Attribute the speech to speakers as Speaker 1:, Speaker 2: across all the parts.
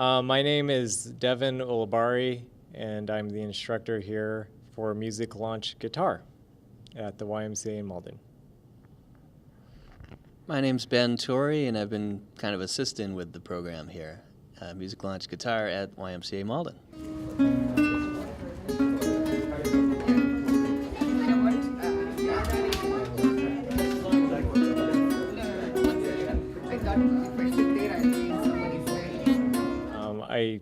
Speaker 1: My name is Devin Ulibarri, and I'm the instructor here for Music Launch Guitar at the YMCA in Malden.
Speaker 2: My name's Ben Torrey, and I've been kind of assisting with the program here, Music Launch Guitar at YMCA Malden.
Speaker 1: I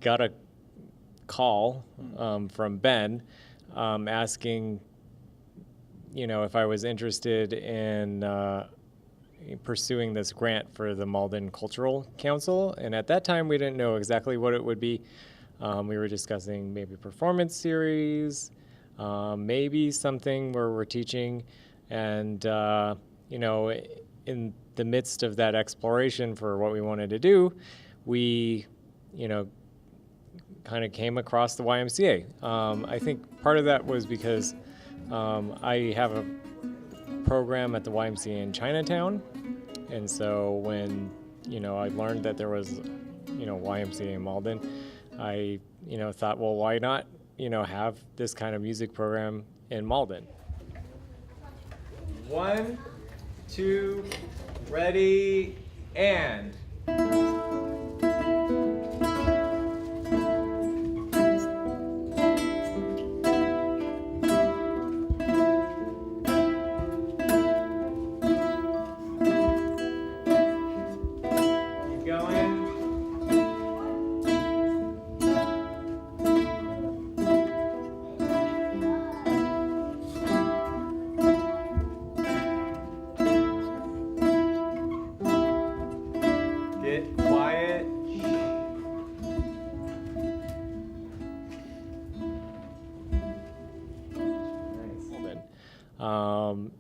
Speaker 1: got a call from Ben asking, if I was interested in pursuing this grant for the Malden Cultural Council. And at that time, we didn't know exactly what it would be. We were discussing maybe performance series, maybe something where we're teaching. And, in the midst of that exploration for what we wanted to do, we kind of came across the YMCA. I think part of that was because I have a program at the YMCA in Chinatown, and so when I learned that there was YMCA in Malden, I thought, well, why not have this kind of music program in Malden? 1, 2, ready, and. Get quiet.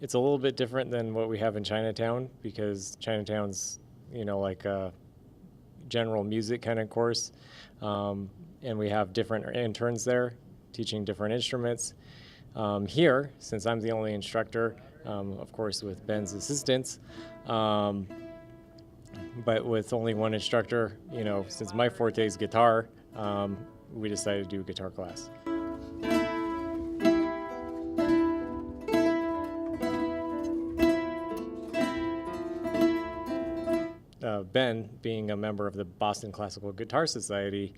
Speaker 1: It's a little bit different than what we have in Chinatown, because Chinatown's, like a general music kind of course. And we have different interns there teaching different instruments. Here, since I'm the only instructor, of course with Ben's assistance, but with only one instructor, since my forte is guitar, we decided to do a guitar class. Ben, being a member of the Boston Classical Guitar Society,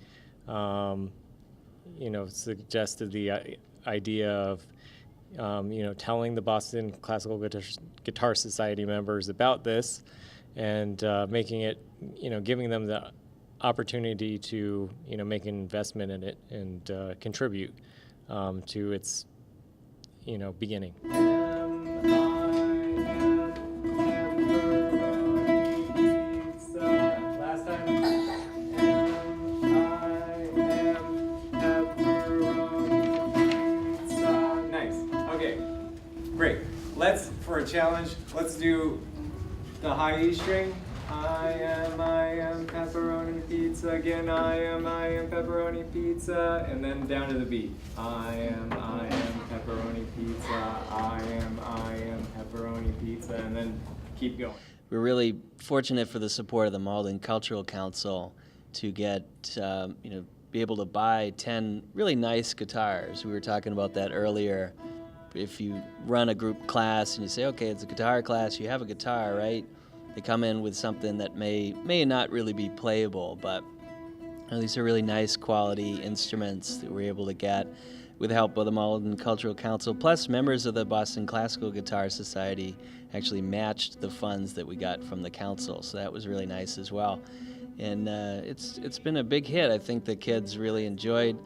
Speaker 1: suggested the idea of, telling the Boston Classical Guitar Society members about this, and making it, giving them the opportunity to, make an investment in it and contribute to its, beginning. Nice. Okay, great. For a challenge, let's do the high E string. I am pepperoni pizza. Again, I am pepperoni pizza. And then down to the beat. I am pepperoni pizza. I am pepperoni pizza. And then keep going.
Speaker 2: We're really fortunate for the support of the Malden Cultural Council to get, be able to buy 10 really nice guitars. We were talking about that earlier. If you run a group class and you say, okay, it's a guitar class, you have a guitar, right? They come in with something that may not really be playable, but these are really nice quality instruments that we're able to get with the help of the Malden Cultural Council. Plus, members of the Boston Classical Guitar Society actually matched the funds that we got from the council, so that was really nice as well. And it's been a big hit. I think the kids really enjoyed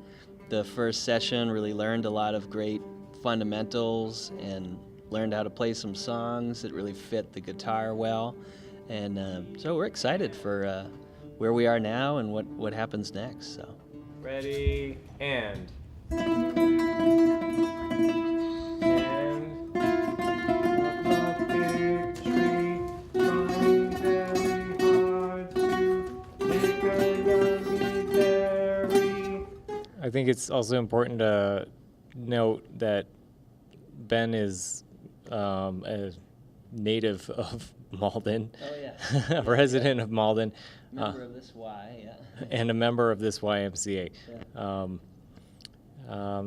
Speaker 2: the first session, really learned a lot of great fundamentals, and learned how to play some songs that really fit the guitar well. And so we're excited for where we are now and what happens next. So,
Speaker 1: ready, and. I think it's also important to note that Ben is a native of Malden,
Speaker 2: Oh, yeah.
Speaker 1: a resident of Malden,
Speaker 2: Member of this Y, yeah.
Speaker 1: and a member of this YMCA.
Speaker 2: Yeah.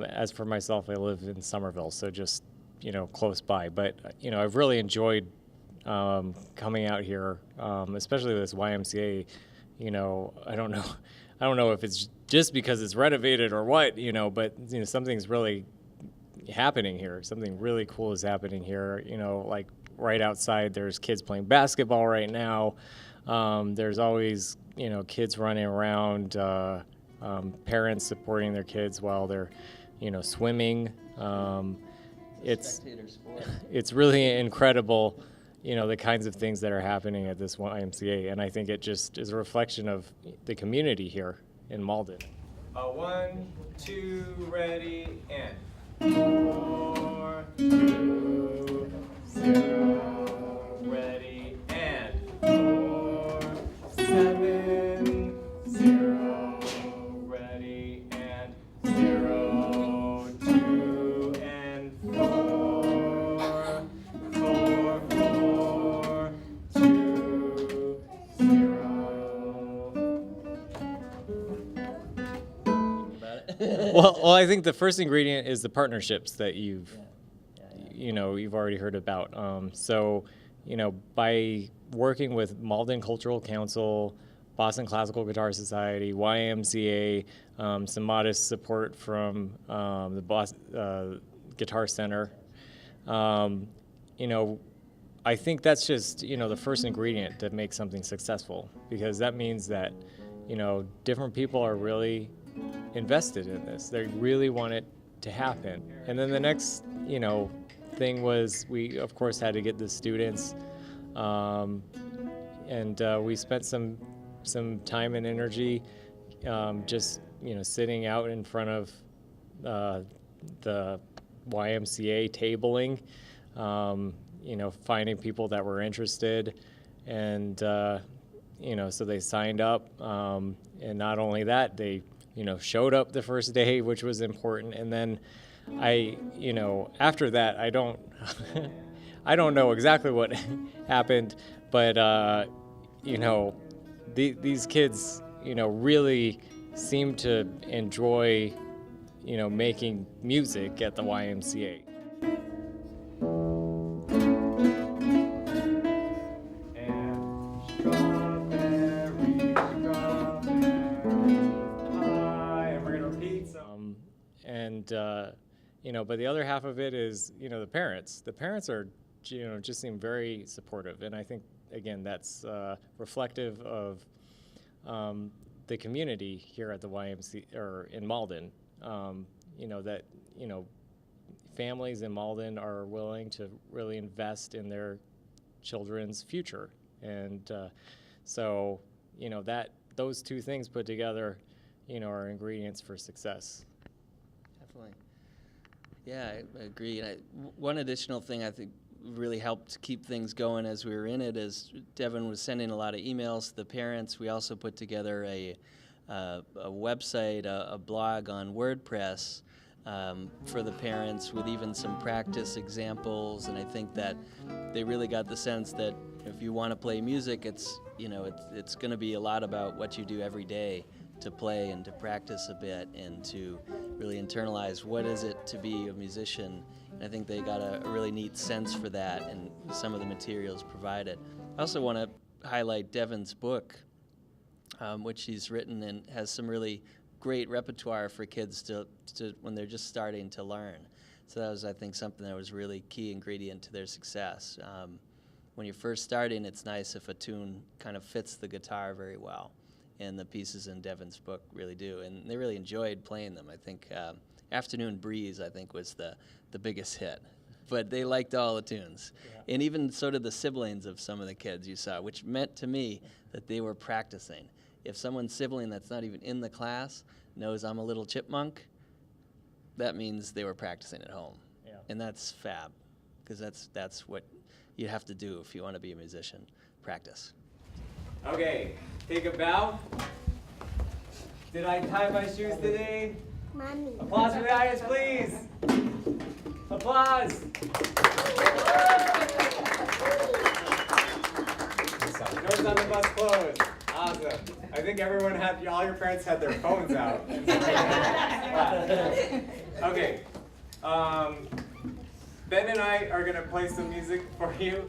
Speaker 1: As for myself, I live in Somerville, so just, close by. But, I've really enjoyed coming out here, especially with this YMCA. I don't know if it's just because it's renovated or what, but, something's really happening here. Something really cool is happening here, like right outside there's kids playing basketball right now. There's always, kids running around, parents supporting their kids while they're, swimming. It's really incredible, the kinds of things that are happening at this YMCA, and I think it just is a reflection of the community here in Malden. 1, 2, ready, and 4, 2, 0, ready, and 4, 7, 0, ready, and 0, 2, and 4, 4, 4, 2, 0. Well, I think the first ingredient is the partnerships that you've already heard about. So, by working with Malden Cultural Council, Boston Classical Guitar Society, YMCA, some modest support from the Boston Guitar Center, I think that's just, the first ingredient to make something successful, because that means that, different people are really invested in this. They really want it to happen. And then the next, thing was we, of course, had to get the students, and we spent some time and energy just, sitting out in front of the YMCA tabling, finding people that were interested, and, so they signed up, and not only that, they showed up the first day, which was important. And then after that, I don't, I don't know exactly what happened, but, these kids, really seem to enjoy, making music at the YMCA. But the other half of it is, the parents. The parents are, just seem very supportive, and I think again that's reflective of the community here at the YMCA or in Malden. That families in Malden are willing to really invest in their children's future, and so that those two things put together, are ingredients for success.
Speaker 2: Definitely. Yeah, I agree. And one additional thing I think really helped keep things going as we were in it is Devin was sending a lot of emails to the parents. We also put together a website, a blog on WordPress for the parents with even some practice examples. And I think that they really got the sense that if you want to play music, it's going to be a lot about what you do every day to play and to practice a bit and to really internalize what is it to be a musician. And I think they got a really neat sense for that in some of the materials provided. I also want to highlight Devin's book, which he's written and has some really great repertoire for kids to when they're just starting to learn. So that was, I think, something that was really key ingredient to their success. When you're first starting, it's nice if a tune kind of fits the guitar very well. And the pieces in Devin's book really do, and they really enjoyed playing them. I think Afternoon Breeze, I think, was the biggest hit, but they liked all the tunes. Yeah. And even so did the siblings of some of the kids you saw, which meant to me that they were practicing. If someone's sibling that's not even in the class knows I'm a little chipmunk, that means they were practicing at home. Yeah. And that's fab, because that's what you have to do if you want to be a musician, practice.
Speaker 1: Okay, take a bow. Did I tie my shoes today?
Speaker 3: Mommy.
Speaker 1: Applause for the audience, please. Applause. Phones on the bus closed. Awesome. I think everyone had, all your parents had their phones out. Okay. Ben and I are going to play some music for you.